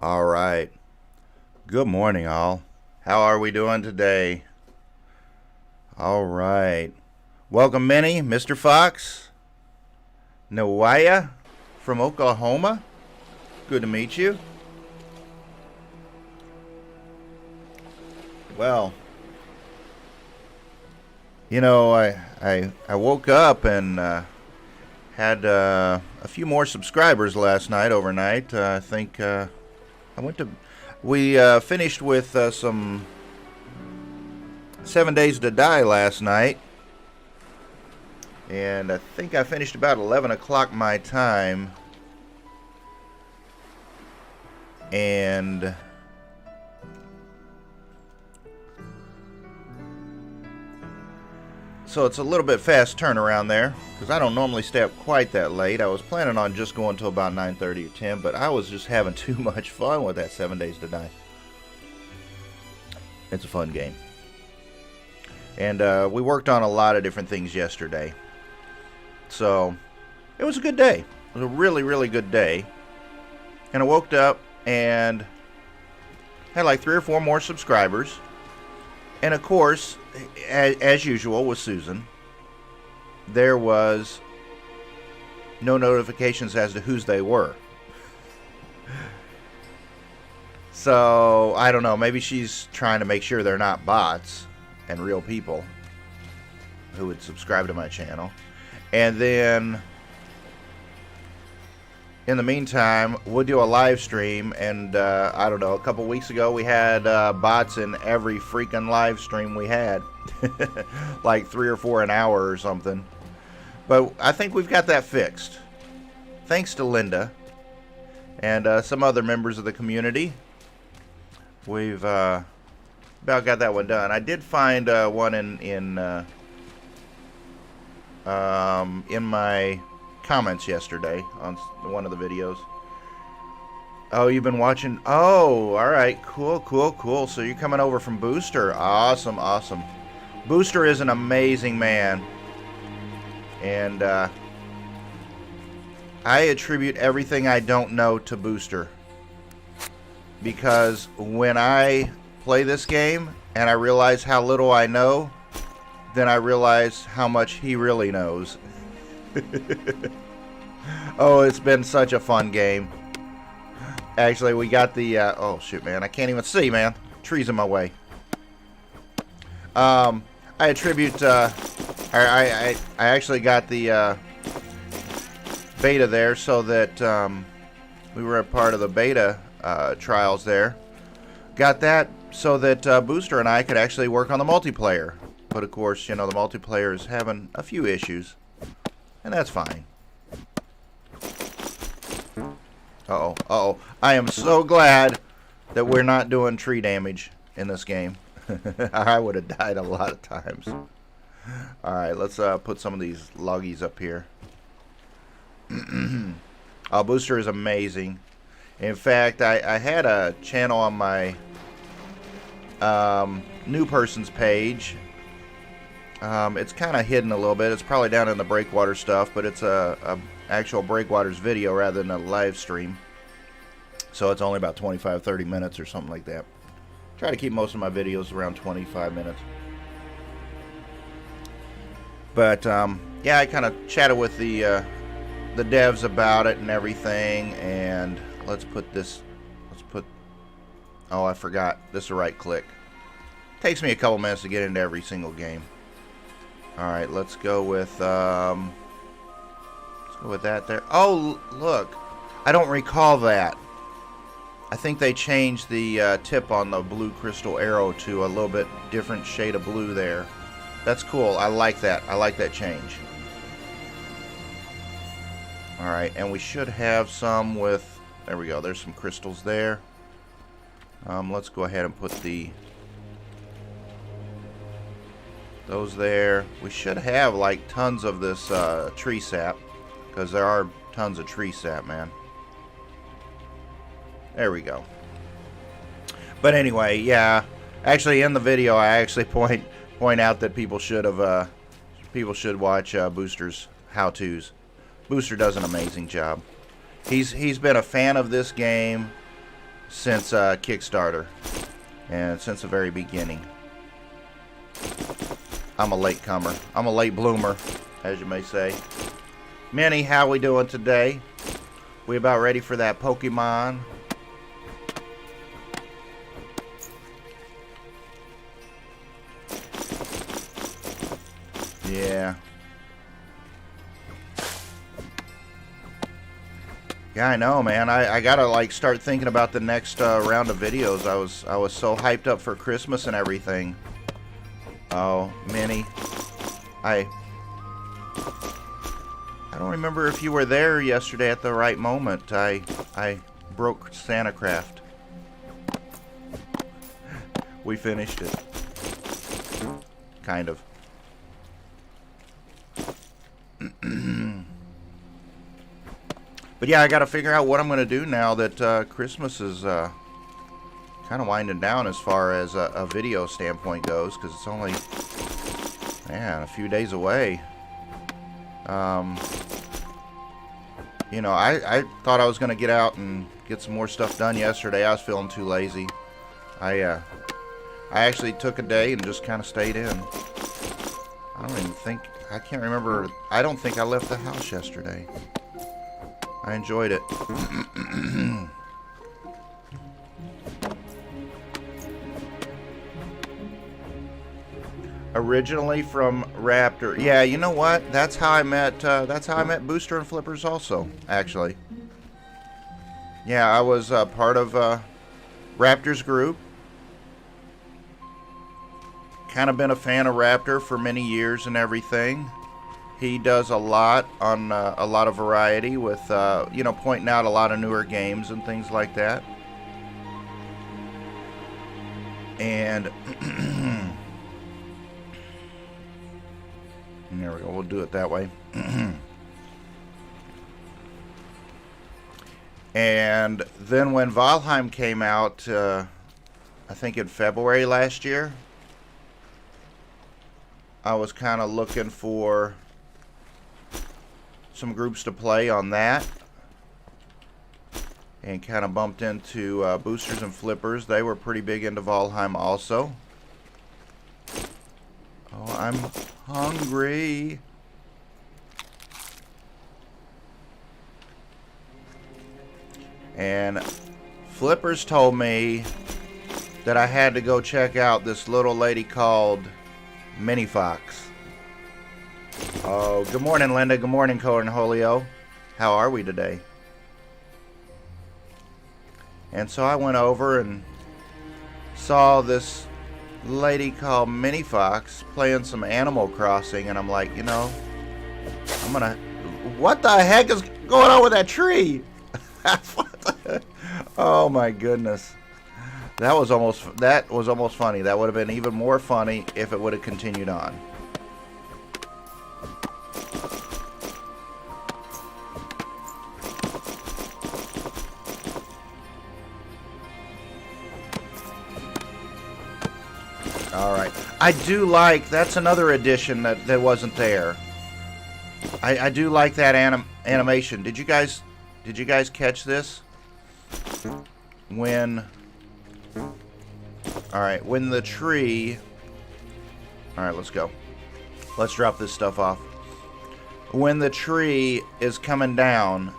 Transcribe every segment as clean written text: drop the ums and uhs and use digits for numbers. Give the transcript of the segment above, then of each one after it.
All right. Good morning, all. How are we doing today? All right. Welcome, Minnie, Mr. Fox, Nawaya from Oklahoma. Good to meet you. Well, you know, I woke up and had a few more subscribers last night, overnight. I think we finished with some 7 Days to Die last night. And I think I finished about 11 o'clock my time. And so it's a little bit fast turnaround there, because I don't normally stay up quite that late. I was planning on just going till about 9:30 or 10, but I was just having too much fun with that 7 Days to Die. It's a fun game. And we worked on a lot of different things yesterday. So it was a good day. It was a really, really good day. And I woke up and had like 3 or 4 more subscribers. And of course, as usual with Susan, there was no notifications as to whose they were. So, I don't know, maybe she's trying to make sure they're not bots and real people who would subscribe to my channel. And then, in the meantime, we'll do a live stream, and I don't know, a couple weeks ago we had bots in every freaking live stream we had. Like 3 or 4 an hour or something. But I think we've got that fixed. Thanks to Linda and some other members of the community. We've about got that one done. I did find one in my comments yesterday on one of the videos. Oh, you've been watching? Oh, all right, cool. So you're coming over from Booster? Awesome. Booster is an amazing man, and I attribute everything I don't know to Booster, because when I play this game and I realize how little I know, then I realize how much he really knows. Oh, it's been such a fun game. Actually, we got the oh shoot, man, I can't even see, man. Trees in my way. I attribute I actually got the beta there so that we were a part of the beta trials there. Got that so that Booster and I could actually work on the multiplayer. But of course, you know, the multiplayer is having a few issues, and that's fine. Uh-oh. I am so glad that we're not doing tree damage in this game. I would have died a lot of times. Alright, let's put some of these loggies up here. Booster is amazing. In fact, I had a channel on my new person's page. It's kind of hidden a little bit. It's probably down in the Breakwaters stuff, but it's a actual Breakwaters video rather than a live stream. So it's only about 25-30 minutes or something like that. Try to keep most of my videos around 25 minutes. But yeah, I kind of chatted with the devs about it and everything. And let's put oh, I forgot, this is a right click. Takes me a couple minutes to get into every single game. Alright, let's go with that there. Oh, look, I don't recall that. I think they changed the tip on the blue crystal arrow to a little bit different shade of blue there. That's cool. I like that. I like that change. Alright, and we should have some with... There we go. There's some crystals there. Let's go ahead and put those there. We should have like tons of this tree sap, because there are tons of tree sap, man. There we go. But anyway, yeah. Actually, in the video, I actually point out that people should watch Booster's how-tos. Booster does an amazing job. He's been a fan of this game since Kickstarter and since the very beginning. I'm a latecomer. I'm a late bloomer, as you may say. Minnie, how we doing today? We about ready for that Pokemon? Yeah. Yeah, I know, man. I gotta like start thinking about the next round of videos. I was so hyped up for Christmas and everything. Oh, Minnie, I don't remember if you were there yesterday at the right moment. I broke SantaCraft. We finished it, kind of. But yeah, I got to figure out what I'm going to do now that Christmas is kind of winding down as far as a video standpoint goes, because it's only, man, a few days away. You know, I thought I was going to get out and get some more stuff done yesterday. I was feeling too lazy. I actually took a day and just kind of stayed in. I can't remember. I don't think I left the house yesterday. I enjoyed it. Originally from Raptor. Yeah, you know what? That's how I met Booster and Flippers also, actually. Yeah, I was part of Raptor's group. Kind of been a fan of Raptor for many years and everything. He does a lot on a lot of variety with, you know, pointing out a lot of newer games and things like that. And there we go. We'll do it that way. And then when Valheim came out, I think in February last year, I was kind of looking for some groups to play on that, and kind of bumped into Boosters and Flippers. They were pretty big into Valheim also. Oh, I'm hungry. And Flippers told me that I had to go check out this little lady called Mini Fox. Oh, good morning, Linda. Good morning, Cornholio. How are we today? And so I went over and saw this lady called Mini Fox playing some Animal Crossing, and I'm like, you know, what the heck is going on with that tree? Oh my goodness. That was almost funny. That would have been even more funny if it would have continued on. Alright. I do like, that's another addition that wasn't there. I do like that animation. Did you guys catch this? When the tree... Alright, let's go. Let's drop this stuff off. When the tree is coming down,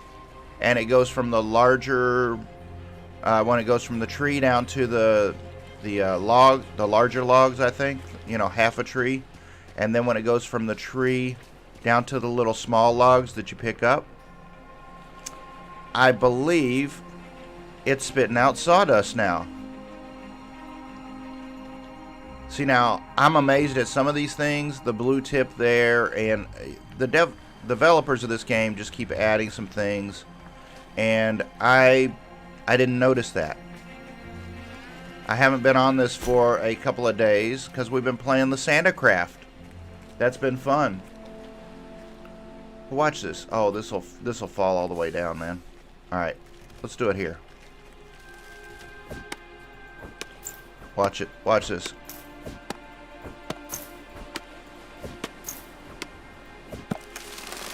and it goes from the larger... when it goes from the tree down to the larger logs, I think, you know, half a tree, and then when it goes from the tree down to the little small logs that you pick up, I believe it's spitting out sawdust now. See, now I'm amazed at some of these things, the blue tip there, and the developers of this game just keep adding some things, and I didn't notice that. I haven't been on this for a couple of days because we've been playing the SantaCraft. That's been fun. Watch this. Oh, this'll fall all the way down, man. All right, let's do it here. Watch it. Watch this.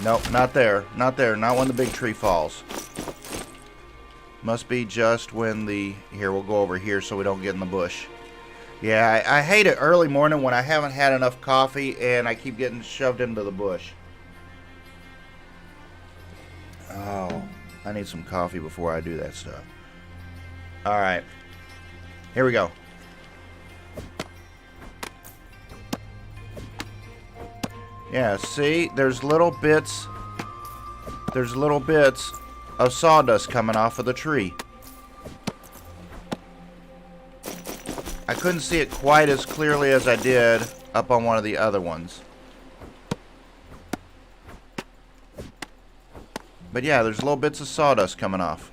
Nope, not there. Not there. Not when the big tree falls. Must be just when the... Here, we'll go over here so we don't get in the bush. Yeah, I hate it early morning when I haven't had enough coffee and I keep getting shoved into the bush. Oh, I need some coffee before I do that stuff. Alright. Here we go. Yeah, see? There's little bits of sawdust coming off of the tree. I couldn't see it quite as clearly as I did up on one of the other ones. But yeah, there's little bits of sawdust coming off.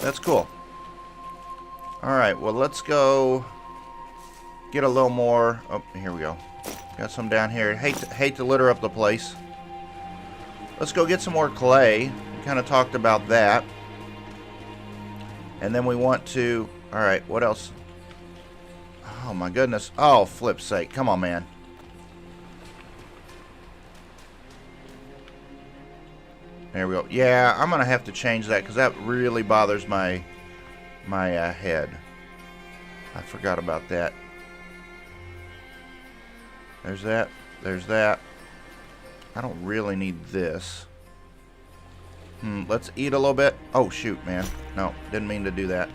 That's cool. Alright, well let's go get a little more. Oh, here we go. Got some down here. Hate to litter up the place. Let's go get some more clay. We kind of talked about that. And then we want to... Alright, what else? Oh my goodness. Oh, flip's sake. Come on, man. There we go. Yeah, I'm going to have to change that because that really bothers my head. I forgot about that. There's that. There's that. I don't really need this. Let's eat a little bit. Oh, shoot, man. No, didn't mean to do that.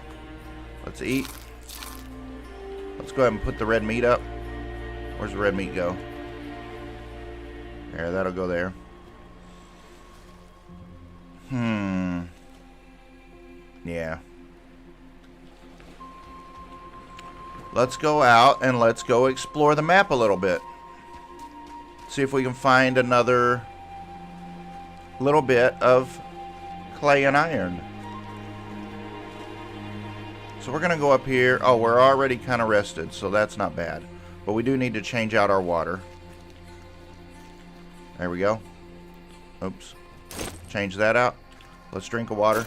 Let's eat. Let's go ahead and put the red meat up. Where's the red meat go? There, that'll go there. Yeah. Let's go out and let's go explore the map a little bit. See if we can find another little bit of clay and iron. So we're going to go up here. Oh, we're already kind of rested, so that's not bad. But we do need to change out our water. There we go. Oops. Change that out. Let's drink a water.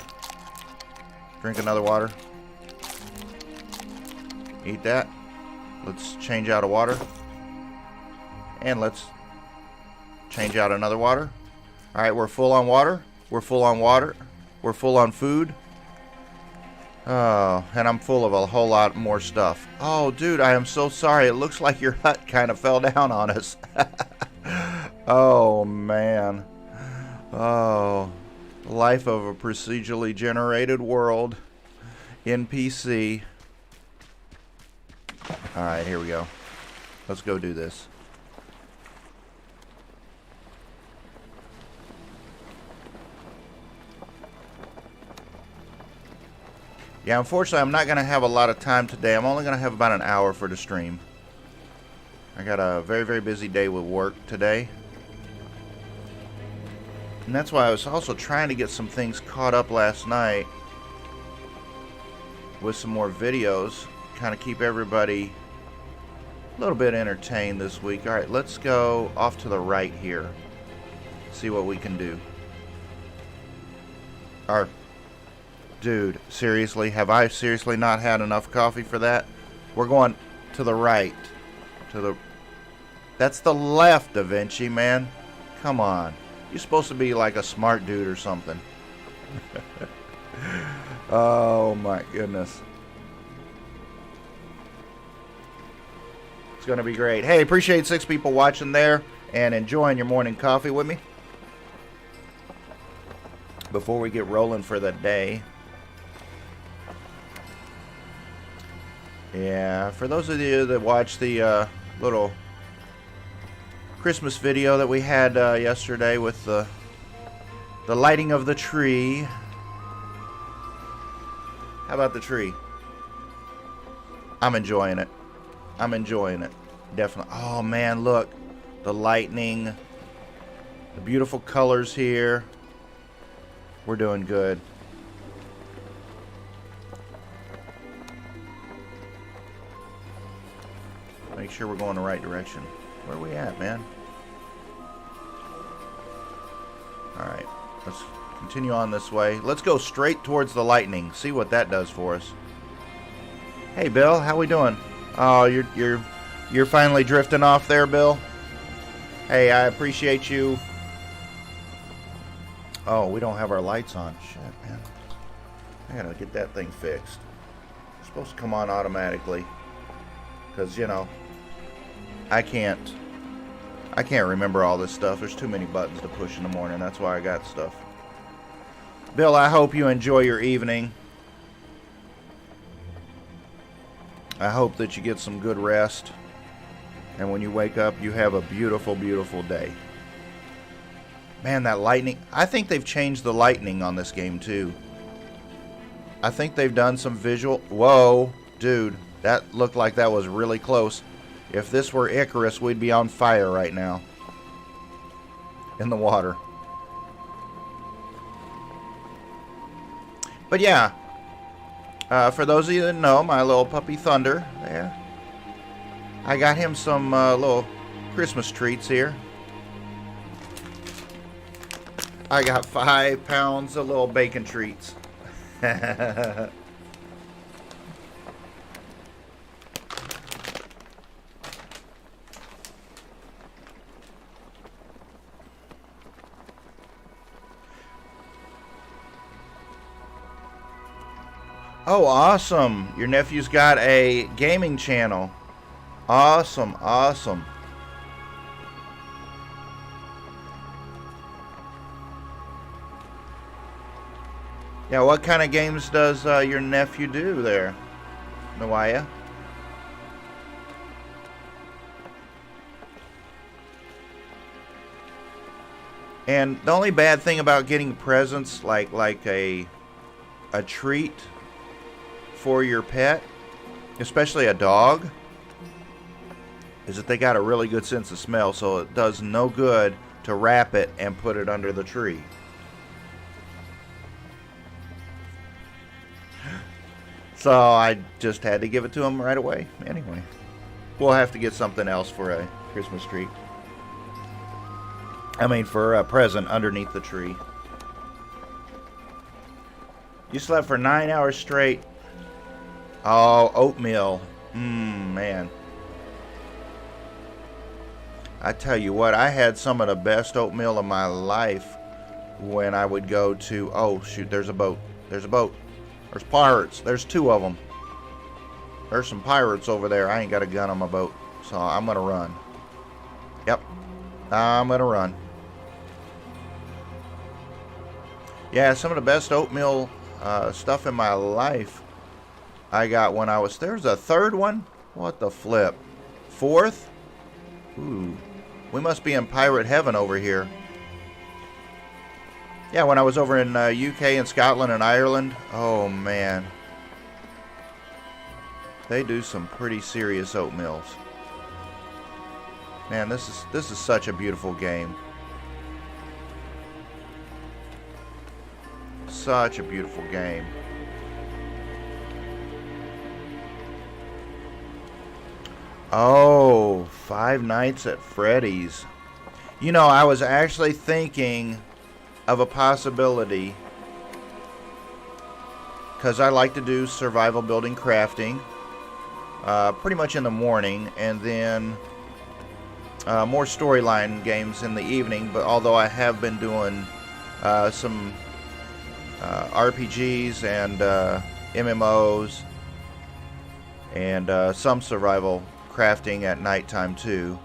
Drink another water. Eat that. Let's change out of water. And let's change out another water. Alright, we're full on water. We're full on water. We're full on food. Oh, and I'm full of a whole lot more stuff. Oh, dude, I am so sorry. It looks like your hut kind of fell down on us. Oh, man. Oh, life of a procedurally generated world. NPC. Alright, here we go. Let's go do this. Yeah, unfortunately, I'm not going to have a lot of time today. I'm only going to have about an hour for the stream. I got a very, very busy day with work today. And that's why I was also trying to get some things caught up last night with some more videos. Kind of keep everybody a little bit entertained this week. Alright, let's go off to the right here. See what we can do. Dude, seriously? Have I seriously not had enough coffee for that? We're going to the right. That's the left, Da Vinci, man. Come on. You're supposed to be like a smart dude or something. Oh, my goodness. It's going to be great. Hey, appreciate 6 people watching there and enjoying your morning coffee with me. Before we get rolling for the day. Yeah, for those of you that watched the little Christmas video that we had yesterday with the lighting of the tree. How about the tree? I'm enjoying it. I'm enjoying it. Definitely. Oh, man, look. The lightning. The beautiful colors here. We're doing good. Make sure we're going the right direction. Where are we at, man? Alright. Let's continue on this way. Let's go straight towards the lightning. See what that does for us. Hey, Bill. How we doing? Oh, you're finally drifting off there, Bill. Hey, I appreciate you Oh, we don't have our lights on. Shit, man. I gotta get that thing fixed. It's supposed to come on automatically. Because, you know, I can't remember all this stuff. There's too many buttons to push in the morning. That's why I got stuff. Bill, I hope you enjoy your evening. I hope that you get some good rest. And when you wake up, you have a beautiful, beautiful day. Man, that lightning. I think they've changed the lightning on this game, too. I think they've done some visual. Whoa, dude. That looked like that was really close. If this were Icarus, we'd be on fire right now. In the water. But yeah. For those of you that know, my little puppy Thunder. There. I got him some little Christmas treats here. I got 5 pounds of little bacon treats. Oh, awesome. Your nephew's got a gaming channel. Awesome, awesome. Yeah, what kind of games does your nephew do there, Nawaya? And the only bad thing about getting presents like a treat for your pet, especially a dog, is that they got a really good sense of smell, so it does no good to wrap it and put it under the tree. So I just had to give it to him right away. Anyway, we'll have to get something else for a Christmas tree. I mean, for a present underneath the tree. You slept for 9 hours straight. Oh, oatmeal. Man. I tell you what, I had some of the best oatmeal of my life when I would go to... Oh, shoot, there's a boat. There's a boat. There's pirates. There's 2 of them. There's some pirates over there. I ain't got a gun on my boat, so I'm going to run. Yep. I'm going to run. Yeah, some of the best oatmeal stuff in my life I got when I was... There's a 3rd one? What the flip? 4th? Ooh. We must be in pirate heaven over here. Yeah, when I was over in UK and Scotland and Ireland. Oh, man. They do some pretty serious oatmeals. Man, this is such a beautiful game. Such a beautiful game. Oh, Five Nights at Freddy's. You know, I was actually thinking of a possibility, because I like to do survival building crafting pretty much in the morning, and then more storyline games in the evening. But although I have been doing some RPGs and MMOs and some survival crafting at nighttime too.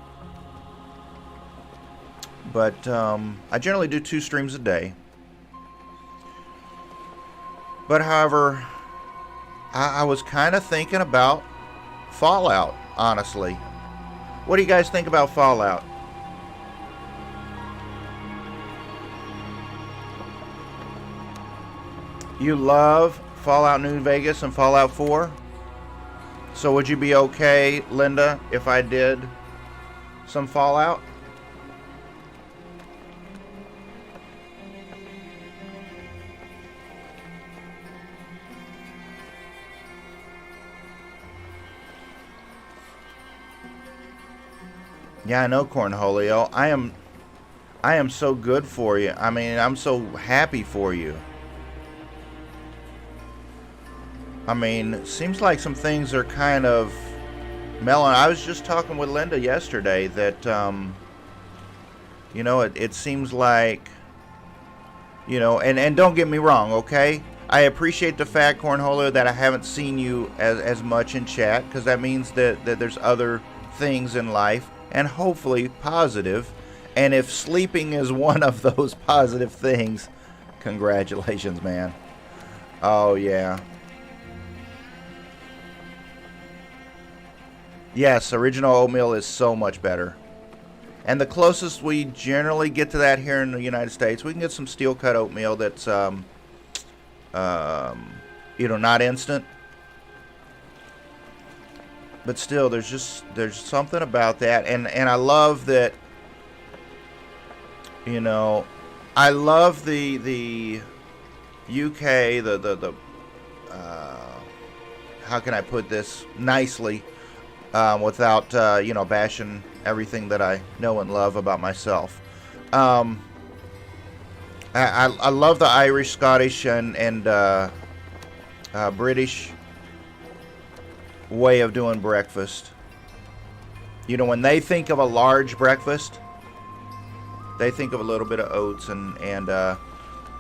But I generally do 2 streams a day. But however, I was kind of thinking about Fallout, honestly. What do you guys think about Fallout? You love Fallout New Vegas and Fallout 4? So would you be okay, Linda, if I did some Fallout? Yeah, I know, Cornholio. I am so good for you. I mean, I'm so happy for you. I mean, it seems like some things are kind of mellow. I was just talking with Linda yesterday that, you know, it seems like You know, and don't get me wrong, okay? I appreciate the fact, Cornhole, that I haven't seen you as much in chat, because that means that there's other things in life, and hopefully positive. And if sleeping is one of those positive things, congratulations, man. Oh, yeah. Yes, original oatmeal is so much better. And the closest we generally get to that here in the United States, we can get some steel cut oatmeal that's, you know, not instant. But still, there's something about that. And I love that, you know, I love the UK, how can I put this nicely, without, you know, bashing everything that I know and love about myself. I love the Irish, Scottish, and British way of doing breakfast. You know, when they think of a large breakfast, they think of a little bit of oats and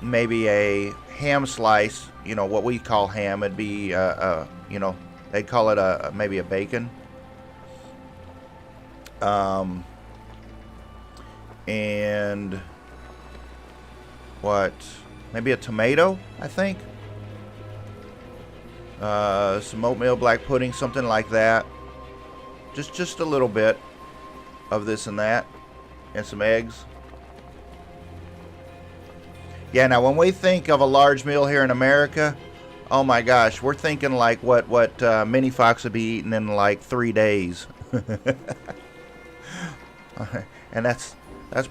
maybe a ham slice. You know, what we call ham, it'd be, you know, they call it maybe a bacon. And what? Maybe a tomato, I think. Some oatmeal, black pudding, something like that. Just a little bit of this and that, and some eggs. Yeah, now when we think of a large meal here in America, oh my gosh, we're thinking like what Minnie Fox would be eating in like 3 days. And that's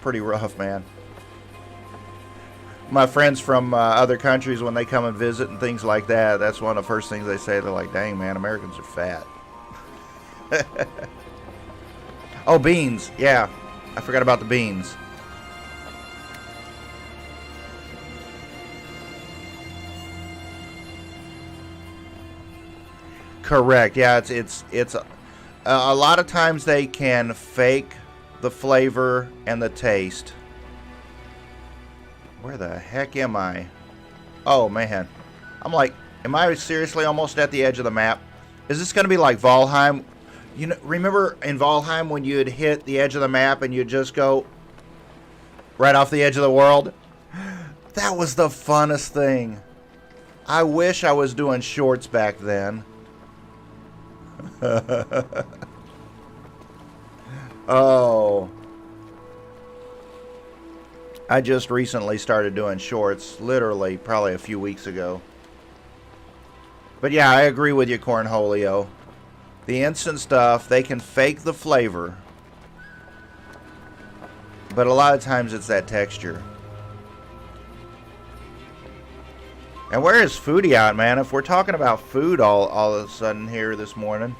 pretty rough, man. My friends from other countries, when they come and visit and things like that, that's one of the first things they say. They're like, dang, man, Americans are fat. Oh, beans. Yeah, I forgot about the beans. Correct. Yeah, it's a lot of times they can fake the flavor and the taste. Where the heck am I? Oh, man. I'm like, am I seriously almost at the edge of the map? Is this going to be like Valheim? You know, remember in Valheim when you'd hit the edge of the map and you'd just go right off the edge of the world? That was the funnest thing. I wish I was doing shorts back then. Oh. I just recently started doing shorts, literally probably a few weeks ago. But yeah, I agree with you, Cornholio. The instant stuff, they can fake the flavor, but a lot of times it's that texture. And where is Foodie out, man? If we're talking about food all of a sudden here this morning.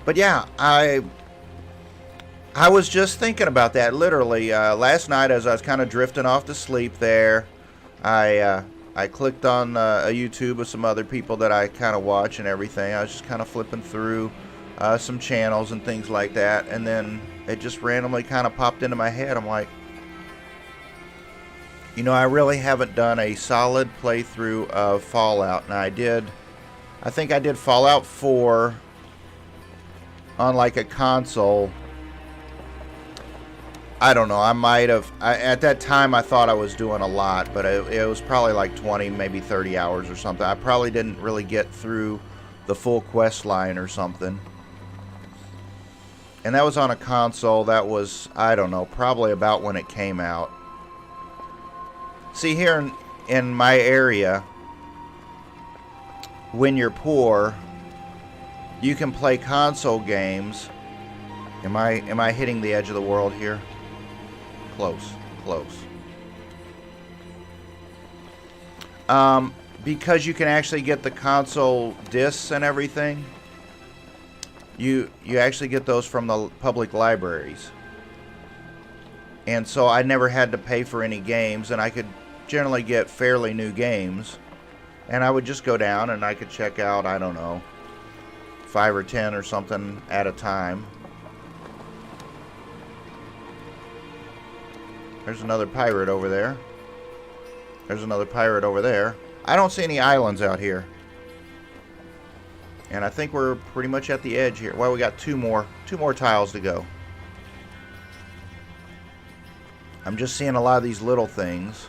But yeah, I was just thinking about that literally last night as I was kind of drifting off to sleep there. I clicked on a YouTube of some other people that I kind of watch and everything. I was just kind of flipping through some channels and things like that, and then it just randomly kind of popped into my head. I'm like, you know, I really haven't done a solid playthrough of Fallout. And I think I did Fallout 4 on like a console. I don't know, I might have, at that time I thought I was doing a lot, but it was probably like 20, maybe 30 hours or something. I probably didn't really get through the full quest line or something. And that was on a console. That was, I don't know, probably about when it came out. See, here in my area, when you're poor, you can play console games. Am I hitting the edge of the world here? Close. Because you can actually get the console discs and everything. You actually get those from the public libraries. And so I never had to pay for any games, and I could generally get fairly new games. And I would just go down and I could check out, I don't know, 5 or 10 or something at a time. There's another pirate over there. There's another pirate over there. I don't see any islands out here. And I think we're pretty much at the edge here. Well, we got two more tiles to go. I'm just seeing a lot of these little things.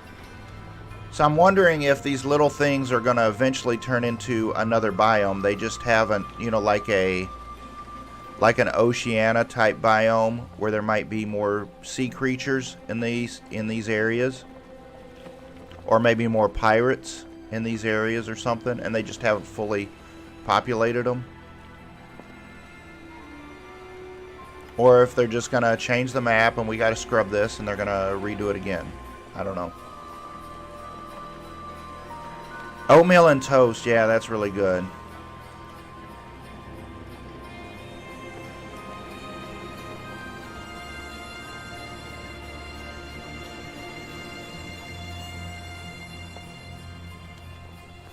So I'm wondering if these little things are going to eventually turn into another biome. They just haven't, you know, like an Oceania type biome where there might be more sea creatures in these areas, or maybe more pirates in these areas or something, and they just haven't fully populated them. Or if they're just going to change the map and we got to scrub this and they're going to redo it again. I don't know. Oatmeal and toast. Yeah, that's really good.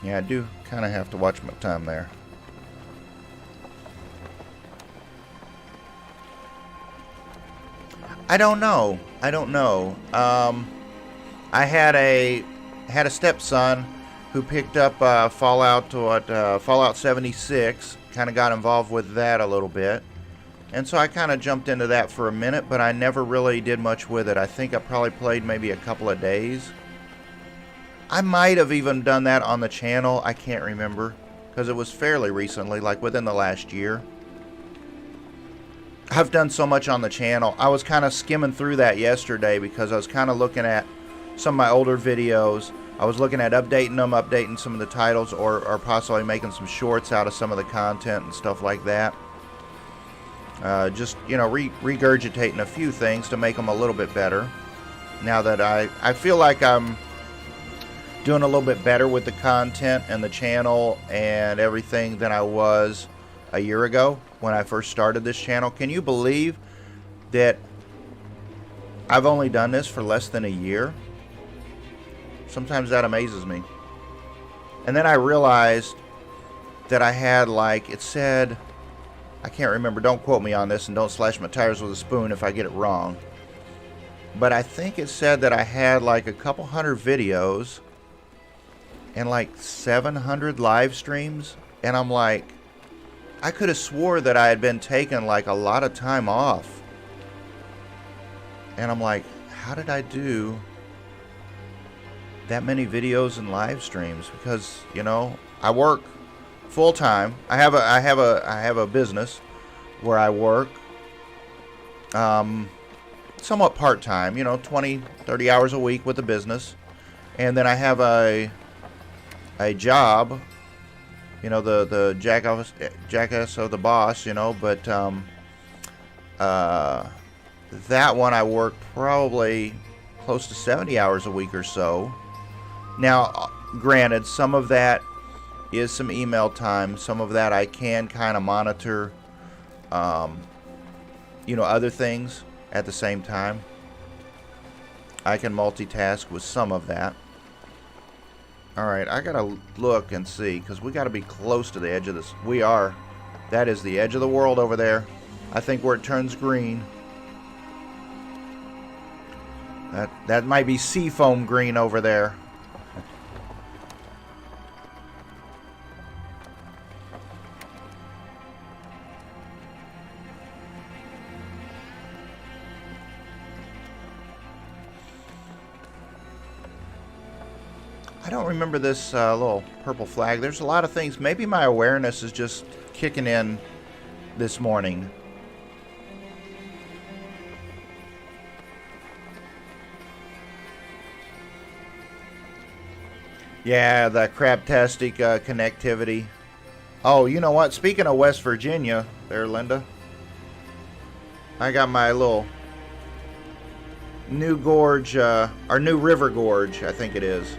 Yeah, I do kind of have to watch my time there. I don't know. I had a stepson who picked up Fallout 76. Kind of got involved with that a little bit, and so I kind of jumped into that for a minute, but I never really did much with it. I think I probably played maybe a couple of days. I might have even done that on the channel. I can't remember because it was fairly recently, like within the last year. I've done so much on the channel. I was kind of skimming through that yesterday because I was kind of looking at some of my older videos. I was looking at updating some of the titles, or possibly making some shorts out of some of the content and stuff like that. Just, you know, regurgitating a few things to make them a little bit better. Now that I feel like I'm doing a little bit better with the content and the channel and everything than I was a year ago when I first started this channel. Can you believe that I've only done this for less than a year? Sometimes that amazes me. And then I realized that I had, like, it said, I can't remember, don't quote me on this, and don't slash my tires with a spoon if I get it wrong, but I think it said that I had like a couple hundred videos and like 700 live streams, and I'm like, I could have swore that I had been taking like a lot of time off. And I'm like, how did I do that many videos and live streams? Because, you know, I work full time. I have a business where I work somewhat part time, you know, 20-30 hours a week with the business. And then I have a job, you know, the jackass of the boss, you know, but that one I work probably close to 70 hours a week or so. Now, granted, some of that is some email time. Some of that I can kind of monitor, you know, other things at the same time. I can multitask with some of that. Alright, I gotta look and see, because we gotta be close to the edge of this. We are. That is the edge of the world over there. I think where it turns green. That might be seafoam green over there. I don't remember this little purple flag. There's a lot of things. Maybe my awareness is just kicking in this morning. Yeah, the crabtastic connectivity. Oh, you know what? Speaking of West Virginia, there, Linda, I got my little new gorge, or new River Gorge, I think it is.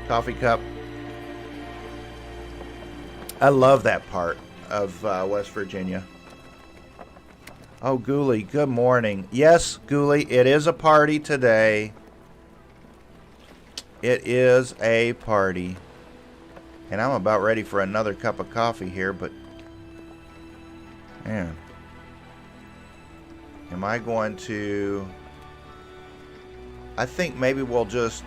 Coffee cup. I love that part of West Virginia. Oh, Ghoulie, good morning. Yes, Ghoulie, it is a party today. It is a party. And I'm about ready for another cup of coffee here, but man, am I going to... I think maybe we'll just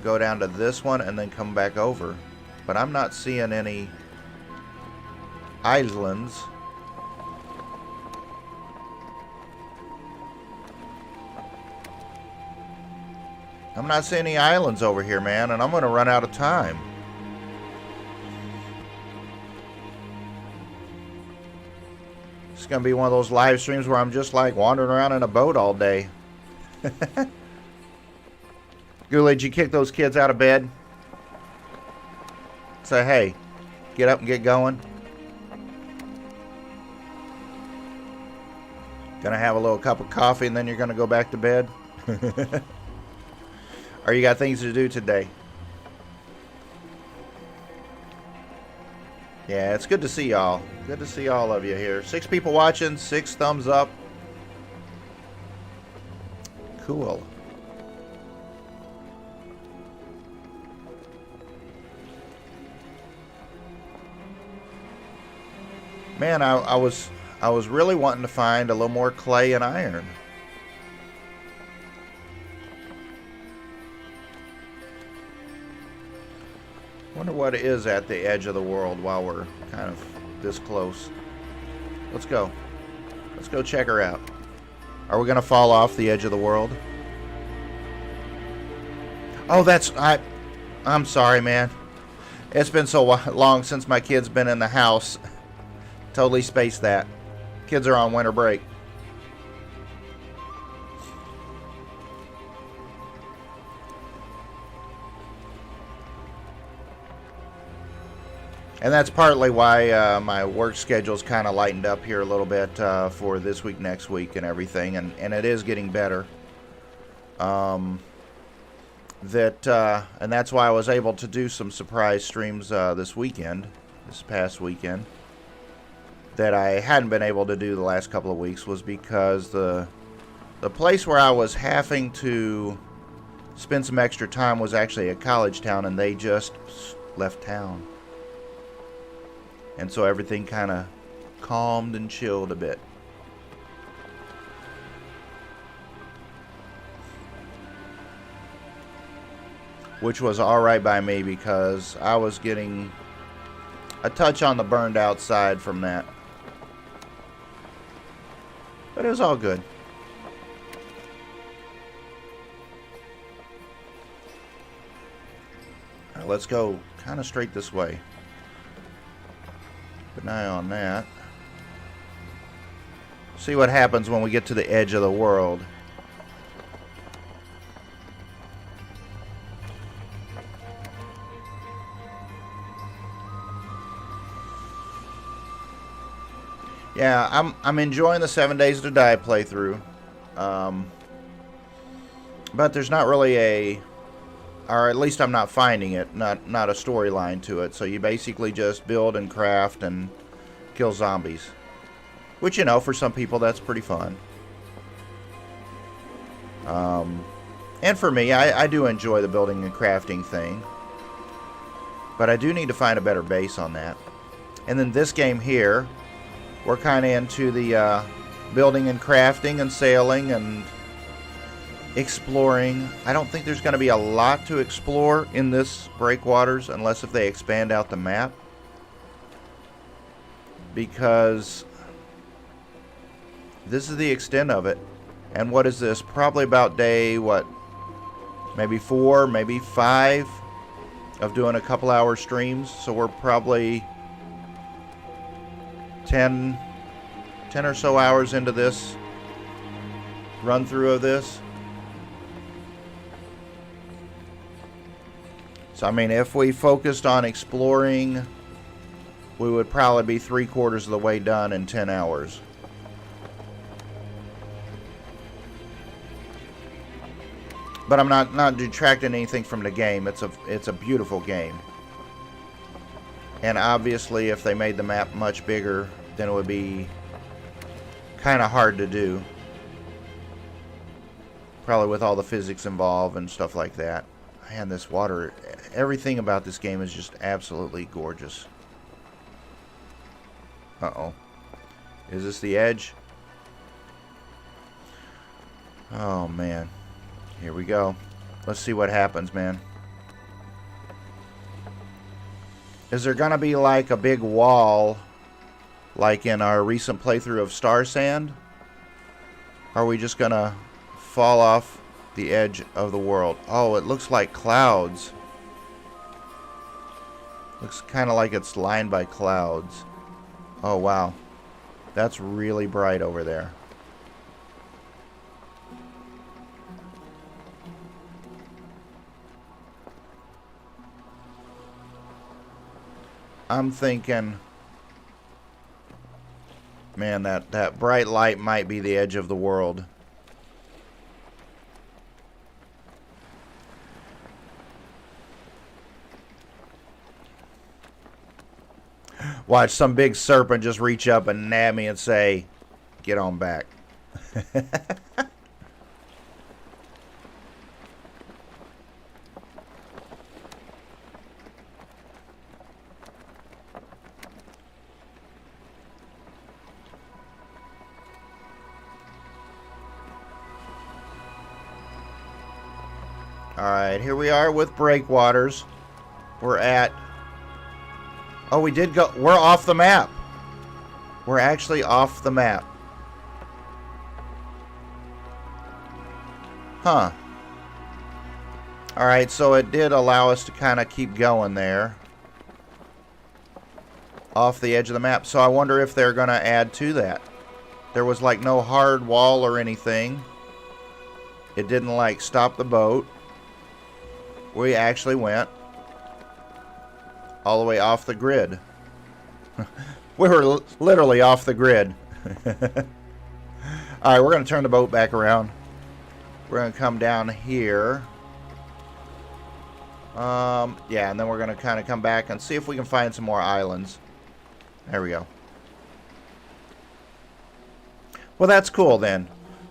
go down to this one and then come back over. But I'm not seeing any islands. I'm not seeing any islands over here, man, and I'm going to run out of time. It's going to be one of those live streams where I'm just like wandering around in a boat all day. Ghoulie, did you kick those kids out of bed? Say, hey, get up and get going. Gonna have a little cup of coffee and then you're gonna go back to bed? Or you got things to do today? Yeah, it's good to see y'all. Good to see all of you here. 6 people watching, 6 thumbs up. Cool. Man, I was really wanting to find a little more clay and iron. Wonder what it is at the edge of the world while we're kind of this close. Let's go. Let's go check her out. Are we gonna fall off the edge of the world? Oh, I'm sorry, man. It's been so long since my kid's been in the house. Totally spaced that. Kids are on winter break. And that's partly why my work schedule's kind of lightened up here a little bit for this week, next week, and everything. And it is getting better. And that's why I was able to do some surprise streams this past weekend. That I hadn't been able to do the last couple of weeks was because the place where I was having to spend some extra time was actually a college town, and they just left town. And so everything kind of calmed and chilled a bit. Which was alright by me because I was getting a touch on the burned out side from that. But it was all good. Right, let's go kind of straight this way. Keep an eye on that. See what happens when we get to the edge of the world. Yeah, I'm enjoying the 7 Days to Die playthrough, but there's not really or at least I'm not finding it, not a storyline to it. So you basically just build and craft and kill zombies, which, you know, for some people that's pretty fun. And for me, I do enjoy the building and crafting thing, but I do need to find a better base on that. And then this game here, we're kind of into the building and crafting and sailing and exploring. I don't think there's going to be a lot to explore in this Breakwaters unless if they expand out the map. Because this is the extent of it. And what is this? Probably about day, what? Maybe 4, maybe 5 of doing a couple hour streams. So we're probably 10 or so hours into this run through of this. So I mean, if we focused on exploring, we would probably be 3/4 of the way done in 10 hours. But I'm not detracting anything from the game. It's a beautiful game. And obviously if they made the map much bigger, then it would be kind of hard to do. Probably with all the physics involved and stuff like that. Man, this water, everything about this game is just absolutely gorgeous. Uh-oh. Is this the edge? Oh, man. Here we go. Let's see what happens, man. Is there going to be like a big wall like in our recent playthrough of Star Sand? Or are we just going to fall off the edge of the world? Oh, it looks like clouds. Looks kind of like it's lined by clouds. Oh, wow. That's really bright over there. I'm thinking, man, that bright light might be the edge of the world. Watch some big serpent just reach up and nab me and say, get on back. Alright, here we are with Breakwaters. We're at... Oh, we did go... We're off the map. We're actually off the map. Huh. Alright, so it did allow us to kind of keep going there. Off the edge of the map. So I wonder if they're going to add to that. There was like no hard wall or anything. It didn't like stop the boat. We actually went all the way off the grid. We were literally off the grid. Alright, we're going to turn the boat back around. We're going to come down here. Yeah, and then we're going to kind of come back and see if we can find some more islands. There we go. Well, that's cool then.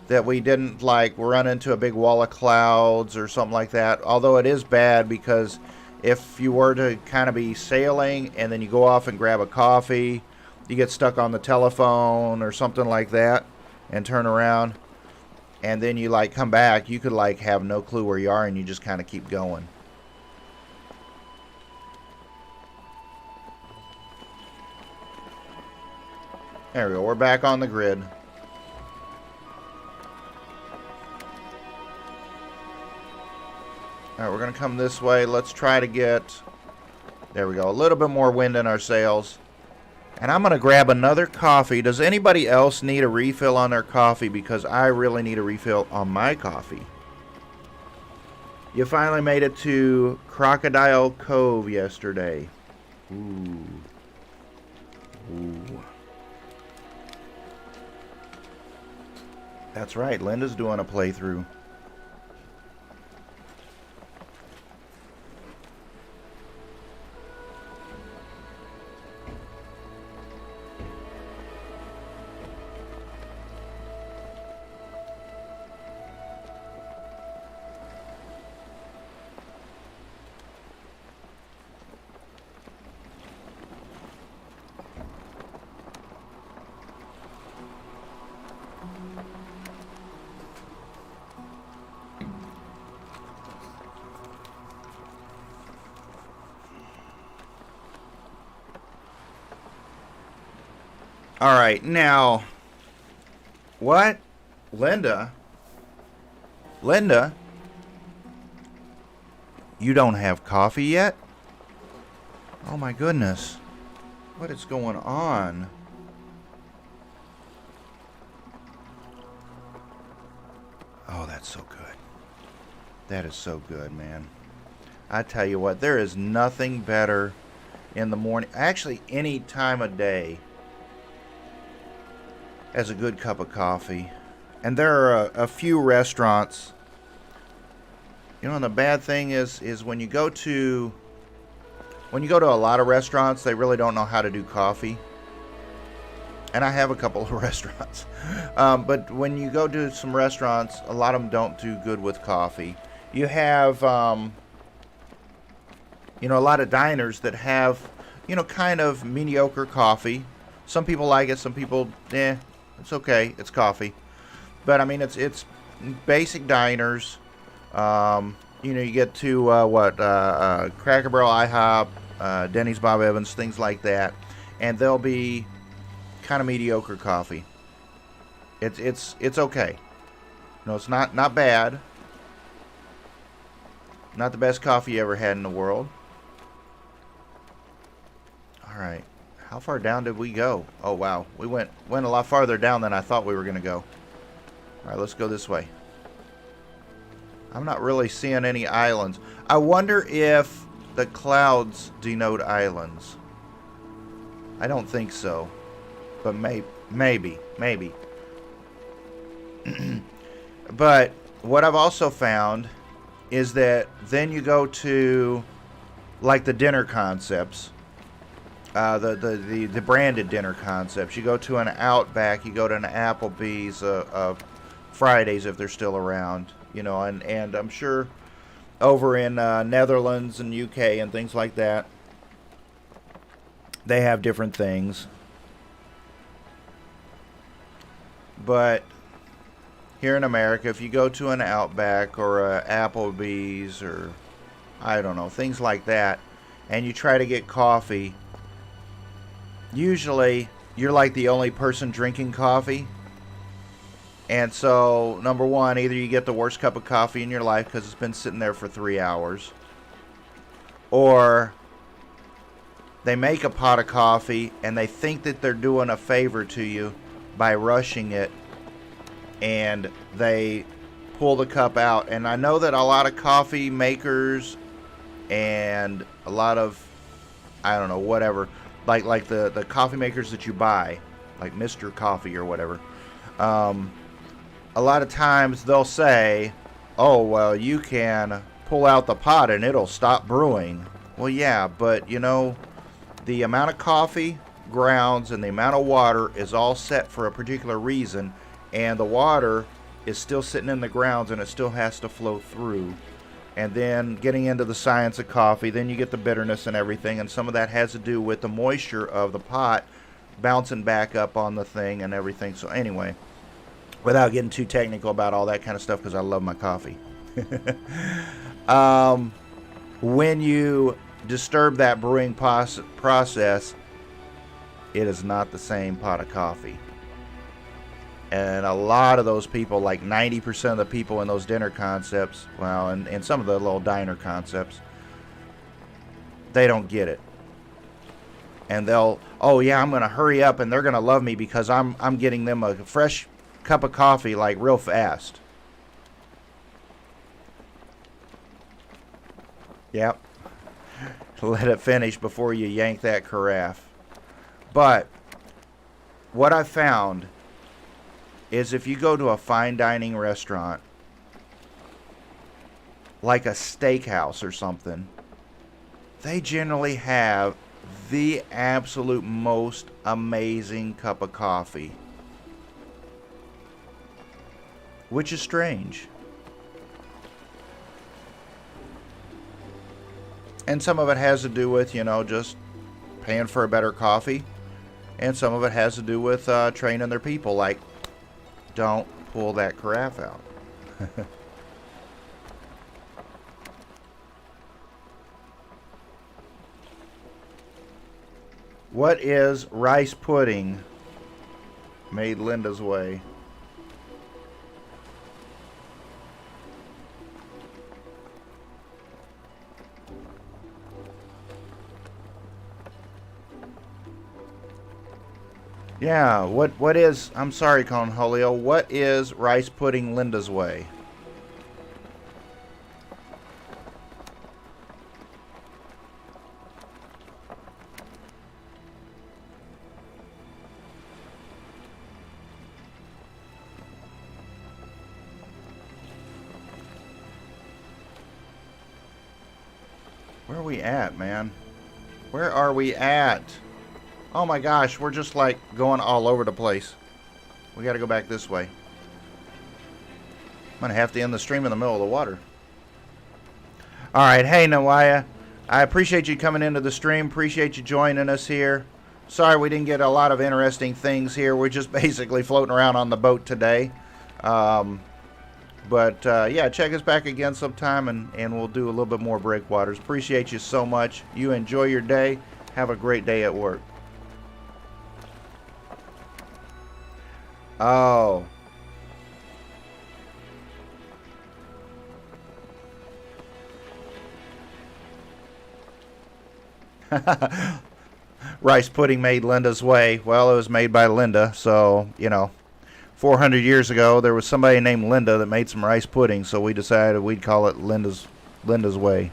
That we didn't like run into a big wall of clouds or something like that. Although it is bad because if you were to kind of be sailing and then you go off and grab a coffee, you get stuck on the telephone or something like that and turn around and then you like come back, you could like have no clue where you are and you just kind of keep going. There we go. We're back on the grid. Alright, we're going to come this way. Let's try to get... There we go. A little bit more wind in our sails. And I'm going to grab another coffee. Does anybody else need a refill on their coffee? Because I really need a refill on my coffee. You finally made it to Crocodile Cove yesterday. Ooh. Ooh. That's right. Linda's doing a playthrough. Alright, now, what? Linda? Linda? You don't have coffee yet? Oh my goodness. What is going on? Oh, that's so good. That is so good, man. I tell you what, there is nothing better in the morning, actually any time of day, as a good cup of coffee. And there are a few restaurants. You know, and the bad thing is when you go to a lot of restaurants, they really don't know how to do coffee. And I have a couple of restaurants. But when you go to some restaurants, a lot of them don't do good with coffee. You have, you know, a lot of diners that have, you know, kind of mediocre coffee. Some people like it, some people, it's okay, it's coffee. But I mean, it's basic diners. You know, you get to Cracker Barrel, IHOP, Denny's, Bob Evans, things like that, and they'll be kind of mediocre coffee. It's okay. No, it's not bad. Not the best coffee you ever had in the world. All right. How far down did we go? Oh, wow. We went a lot farther down than I thought we were going to go. All right, let's go this way. I'm not really seeing any islands. I wonder if the clouds denote islands. I don't think so. But maybe. But what I've also found is that then you go to like the dinner concepts. The branded dinner concepts. You go to an Outback, you go to an Applebee's, Fridays if they're still around, you know, and I'm sure over in Netherlands and UK and things like that, they have different things. But here in America, if you go to an Outback or a Applebee's or I don't know, things like that, and you try to get coffee, usually you're like the only person drinking coffee. And so, number one, either you get the worst cup of coffee in your life because it's been sitting there for 3 hours, or they make a pot of coffee and they think that they're doing a favor to you by rushing it, and they pull the cup out. And I know that a lot of coffee makers and a lot of, I don't know, whatever, like the coffee makers that you buy, like Mr. Coffee or whatever, a lot of times they'll say, oh, well, you can pull out the pot and it'll stop brewing. Well, yeah, but, you know, the amount of coffee grounds and the amount of water is all set for a particular reason, and the water is still sitting in the grounds and it still has to flow through. And then getting into the science of coffee, then you get the bitterness and everything, and some of that has to do with the moisture of the pot bouncing back up on the thing and everything. So anyway, without getting too technical about all that kind of stuff, because I love my coffee. When you disturb that brewing process, it is not the same pot of coffee. And a lot of those people, like 90% of the people in those dinner concepts, well, and some of the little diner concepts, they don't get it. And they'll, oh yeah, I'm going to hurry up and they're going to love me because I'm getting them a fresh cup of coffee like real fast. Yep. Let it finish before you yank that carafe. But what I found is if you go to a fine dining restaurant, like a steakhouse or something, they generally have the absolute most amazing cup of coffee. Which is strange. And some of it has to do with, you know, just paying for a better coffee. And some of it has to do with training their people, like, don't pull that carafe out. What is rice pudding made Linda's way? Yeah, what is, I'm sorry, Cornholio, what is rice pudding Linda's way? Where are we at, man? Where are we at? Oh my gosh, we're just like going all over the place. We gotta go back this way. I'm gonna have to end the stream in the middle of the water. Alright, hey Nawaya. I appreciate you coming into the stream. Appreciate you joining us here. Sorry we didn't get a lot of interesting things here. We're just basically floating around on the boat today. But yeah, check us back again sometime, and we'll do a little bit more Breakwaters. Appreciate you so much. You enjoy your day. Have a great day at work. Oh. Rice pudding made Linda's way. Well, it was made by Linda, so, 400 years ago, there was somebody named Linda that made some rice pudding, so we decided we'd call it Linda's way.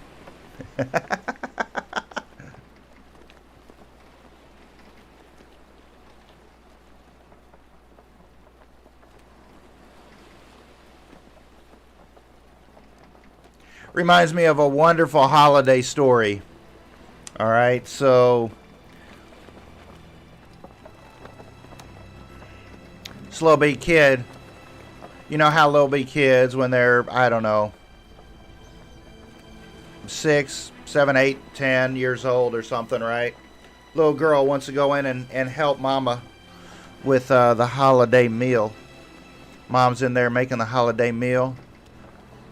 Reminds me of a wonderful holiday story. All right, so this little bitty kid, you know how little bitty kids, when they're, I don't know, 6, 7, 8, 10 years old or something, right? Little girl wants to go in and help mama with the holiday meal. Mom's in there making the holiday meal.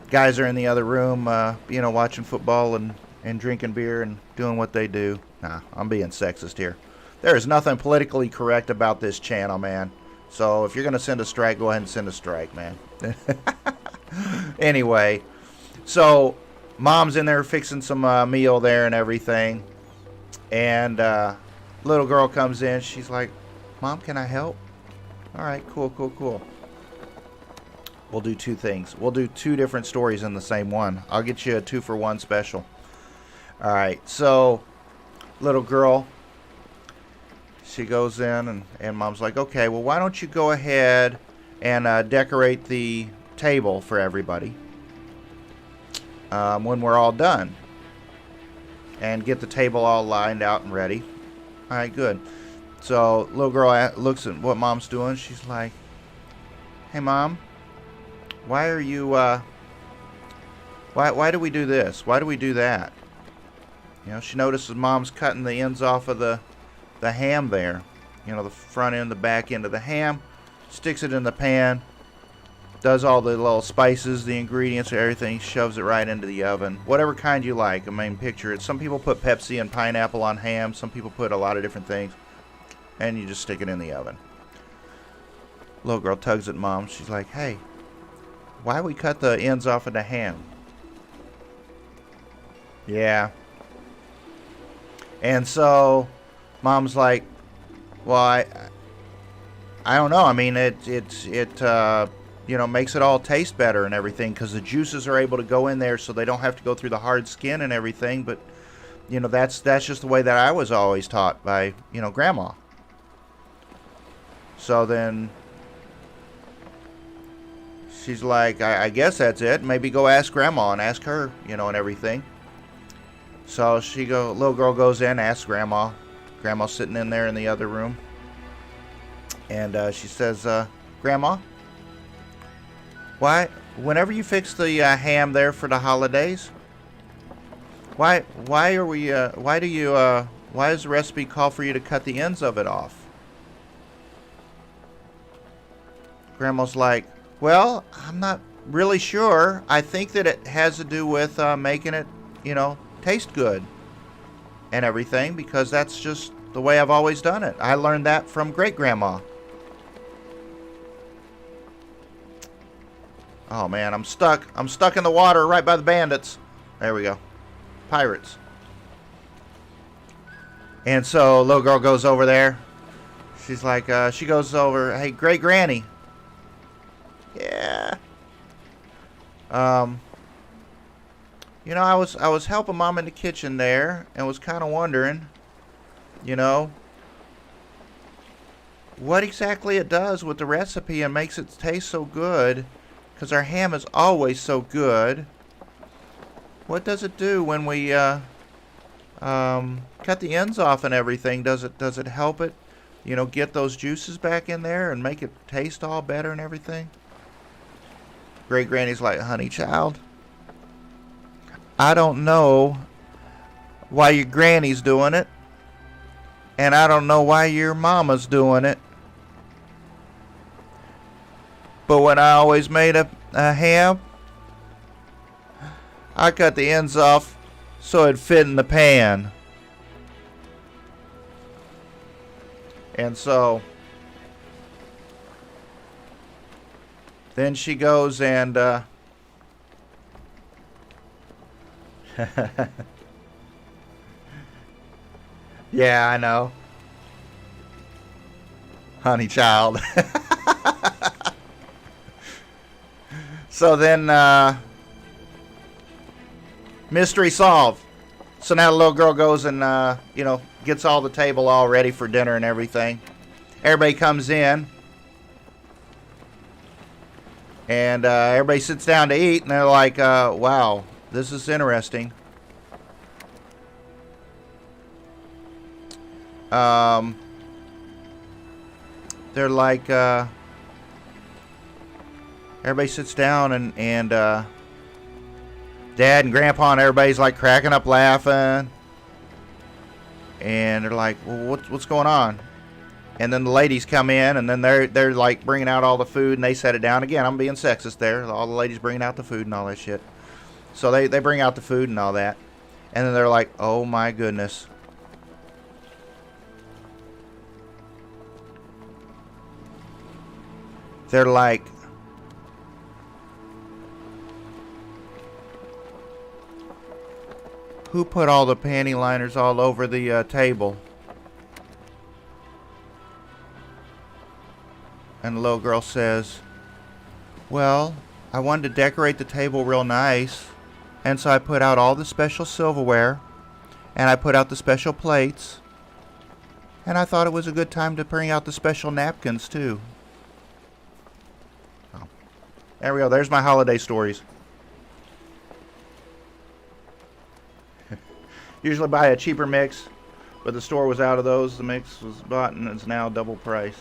Guys are in the other room, watching football and drinking beer and doing what they do. Nah, I'm being sexist here. There is nothing politically correct about this channel, man. So if you're going to send a strike, go ahead and send a strike, man. Anyway, so mom's in there fixing some meal there and everything. And little girl comes in. She's like, Mom, can I help? All right, cool. We'll do two things. We'll do two different stories in the same one. I'll get you a 2-for-1 special. All right, so little girl, she goes in and mom's like, okay, well, why don't you go ahead and decorate the table for everybody when we're all done, and get the table all lined out and ready. All right, good. So little girl looks at what mom's doing. She's like, hey, Mom, why are you, why do we do this? Why do we do that? She notices mom's cutting the ends off of the ham there. The front end, the back end of the ham. Sticks it in the pan. Does all the little spices, the ingredients, everything. Shoves it right into the oven. Whatever kind you like. I mean, picture it. Some people put Pepsi and pineapple on ham. Some people put a lot of different things. And you just stick it in the oven. Little girl tugs at Mom. She's like, hey, why we cut the ends off of the ham? Yeah. And so Mom's like, well, I don't know. I mean, it makes it all taste better and everything, because the juices are able to go in there, so they don't have to go through the hard skin and everything. But that's just the way that I was always taught by Grandma. So then she's like, I guess that's it. Maybe go ask Grandma and ask her, and everything. So little girl goes in, asks Grandma. Grandma's sitting in there in the other room. And she says, Grandma, whenever you fix the ham there for the holidays, why does the recipe call for you to cut the ends of it off? Grandma's like, well, I'm not really sure. I think that it has to do with making it, taste good and everything, because that's just the way I've always done it. I learned that from great-grandma. Oh man, I'm stuck in the water right by the bandits. There we go. Pirates. And so little girl goes over there. She's like, she goes over, hey, great granny. Yeah. I was helping Mom in the kitchen there, and was kind of wondering, what exactly it does with the recipe and makes it taste so good, because our ham is always so good. What does it do when we cut the ends off and everything? Does it help it, get those juices back in there and make it taste all better and everything? Great granny's like, honey child, I don't know why your granny's doing it, and I don't know why your mama's doing it. But when I always made a ham. I cut the ends off so it'd fit in the pan. And so then she goes and yeah, I know. Honey child. So then mystery solved. So now the little girl goes and gets all the table all ready for dinner and everything. Everybody comes in. And everybody sits down to eat, and they're like, wow, this is interesting. They're like, everybody sits down, and Dad and Grandpa and everybody's like cracking up laughing. And they're like, well, what's going on? And then the ladies come in, and then they're like bringing out all the food, and they set it down. Again, I'm being sexist there. All the ladies bringing out the food and all that shit. So they bring out the food and all that. And then they're like, oh my goodness. They're like, who put all the panty liners all over the table? And the little girl says, well, I wanted to decorate the table real nice, and so I put out all the special silverware, and I put out the special plates, and I thought it was a good time to bring out the special napkins too. Oh. There we go. There's my holiday stories. Usually buy a cheaper mix, but the store was out of those. The mix was bought, and it's now double price.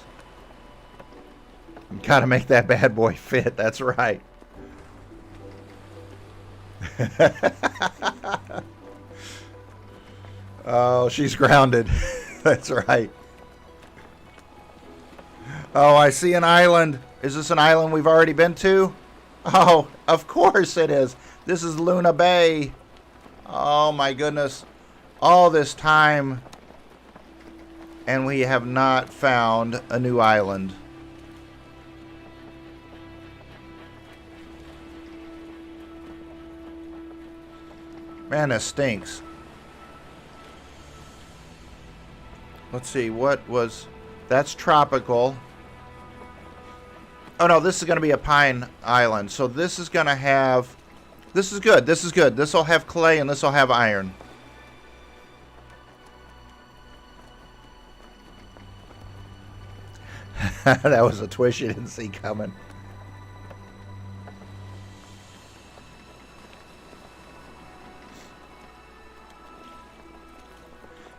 Gotta make that bad boy fit. That's right. Oh, she's grounded. That's right. Oh, I see an island. Is this an island we've already been to? Oh, of course it is. This is Luna Bay. Oh my goodness. All this time, and we have not found a new island. Man, that stinks. Let's see, what was... That's tropical. Oh no, this is going to be a pine island. So this is going to have... This is good, this is good. This will have clay and this will have iron. That was a twist you didn't see coming.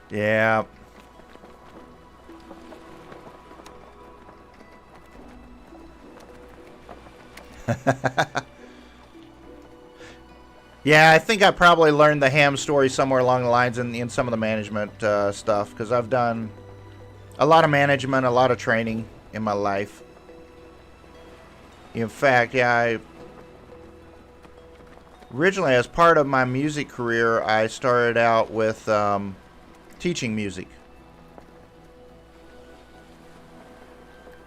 Yeah. Yeah, I think I probably learned the ham story somewhere along the lines in some of the management stuff, because I've done a lot of management, a lot of training in my life. In fact, yeah, originally as part of my music career, I started out with teaching music.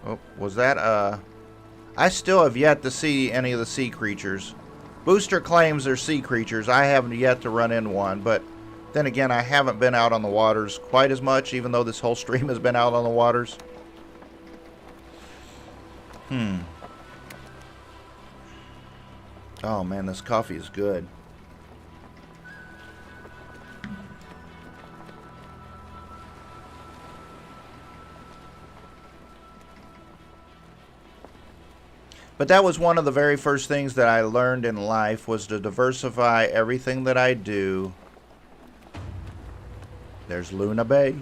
Oh, was that I still have yet to see any of the sea creatures. Booster claims they're sea creatures. I haven't yet to run into one, but then again, I haven't been out on the waters quite as much, even though this whole stream has been out on the waters. Oh man, this coffee is good. But that was one of the very first things that I learned in life, was to diversify everything that I do. There's Luna Bay.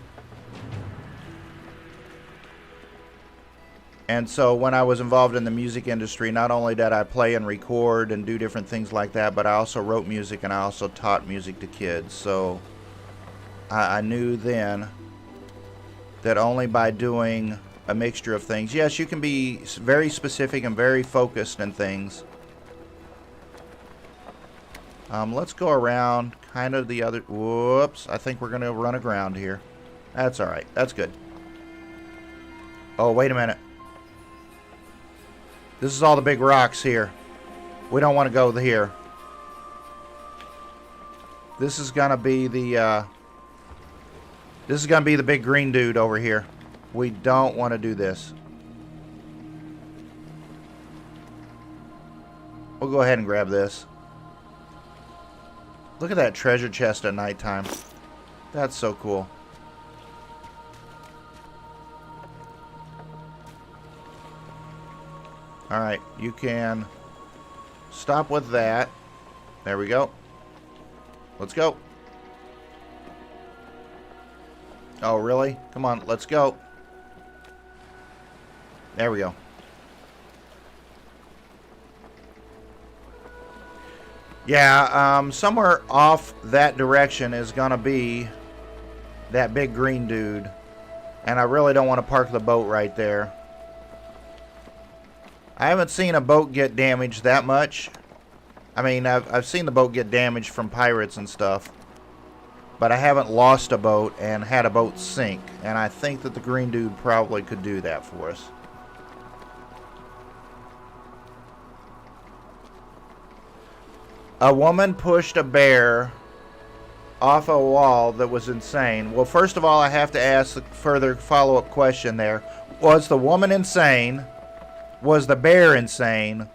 And so when I was involved in the music industry, not only did I play and record and do different things like that, but I also wrote music and I also taught music to kids. So I knew then that only by doing a mixture of things. Yes, you can be very specific and very focused in things, Let's go around kind of the other... Whoops. I think we're going to run aground here. That's all right. That's good. Oh, wait a minute. This is all the big rocks here. We don't want to go here. This is going to be the... this is going to be the big green dude over here. We don't want to do this. We'll go ahead and grab this. Look at that treasure chest at nighttime. That's so cool. Alright, you can stop with that. There we go. Let's go. Oh, really? Come on, let's go. There we go. Yeah, somewhere off that direction is going to be that big green dude. And I really don't want to park the boat right there. I haven't seen a boat get damaged that much. I mean, I've seen the boat get damaged from pirates and stuff. But I haven't lost a boat and had a boat sink. And I think that the green dude probably could do that for us. A woman pushed a bear off a wall that was insane. Well, first of all, I have to ask a further follow-up question there. Was the woman insane? Was the bear insane?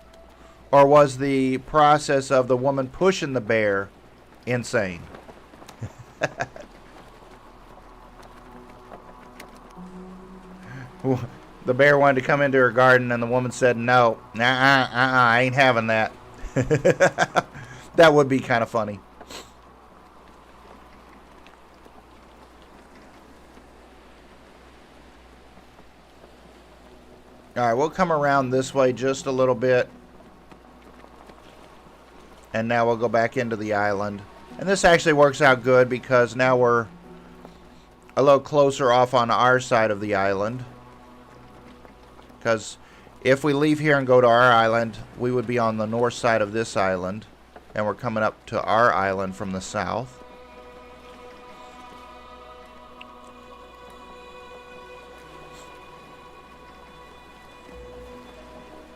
Or was the process of the woman pushing the bear insane? The bear wanted to come into her garden and the woman said, no, I ain't having that. That would be kind of funny. Alright, we'll come around this way just a little bit. And now we'll go back into the island. And this actually works out good because now we're a little closer off on our side of the island. Because if we leave here and go to our island, we would be on the north side of this island. And we're coming up to our island from the south.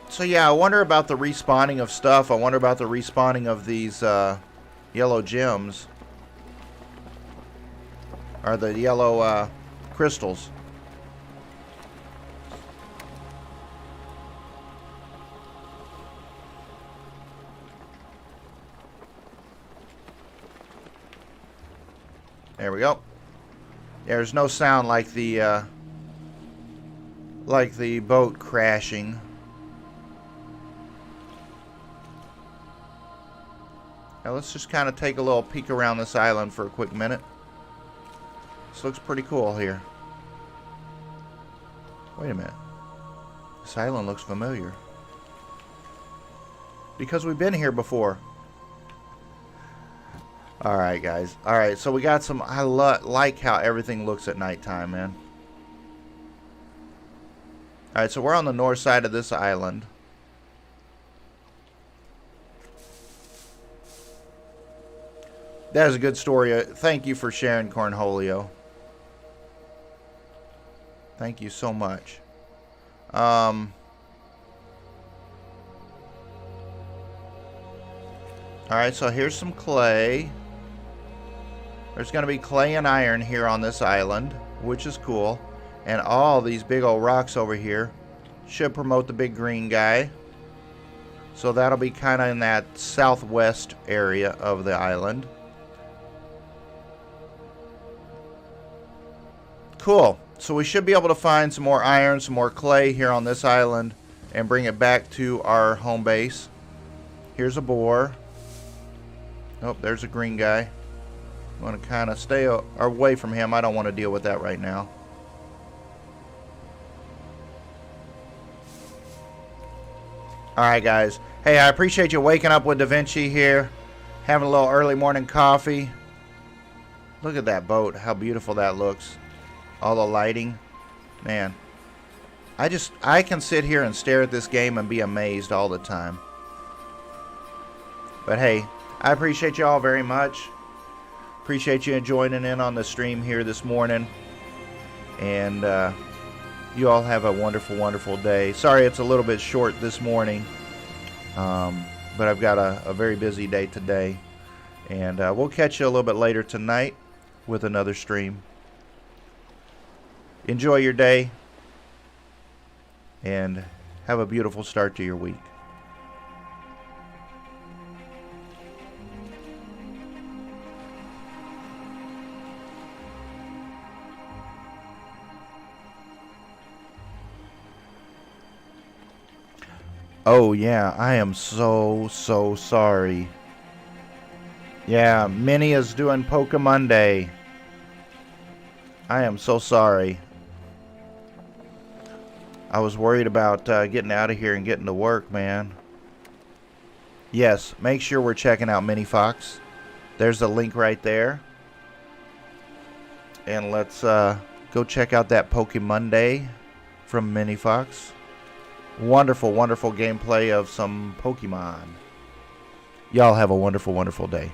So yeah, I wonder about the respawning of stuff. I wonder about the respawning of these yellow gems. Or the yellow crystals. There we go. There's no sound like the boat crashing. Now let's just kind of take a little peek around this island for a quick minute. This looks pretty cool here. Wait a minute. This island looks familiar. Because we've been here before. Alright, guys. Alright, so we got some... I like how everything looks at nighttime, man. Alright, so we're on the north side of this island. That is a good story. Thank you for sharing, Cornholio. Thank you so much. Alright, so here's some clay. There's going to be clay and iron here on this island, which is cool. And all these big old rocks over here should promote the big green guy. So that'll be kind of in that southwest area of the island. Cool. So we should be able to find some more iron, some more clay here on this island and bring it back to our home base. Here's a boar. Oh, there's a green guy. I want to kind of stay away from him. I don't want to deal with that right now. Alright, guys. Hey, I appreciate you waking up with Da Vinci here. Having a little early morning coffee. Look at that boat. How beautiful that looks. All the lighting. Man. I can sit here and stare at this game and be amazed all the time. But hey, I appreciate you all very much. Appreciate you joining in on the stream here this morning. And you all have a wonderful, wonderful day. Sorry it's a little bit short this morning. But I've got a very busy day today. And we'll catch you a little bit later tonight with another stream. Enjoy your day. And have a beautiful start to your week. Oh yeah, I am so sorry. Yeah, Minnie is doing Poke Monday. I am so sorry. I was worried about getting out of here and getting to work, man. Yes, make sure we're checking out Minnie Fox. There's the link right there. And let's go check out that Poke Monday from Minnie Fox. Wonderful, wonderful gameplay of some Pokemon. Y'all have a wonderful, wonderful day.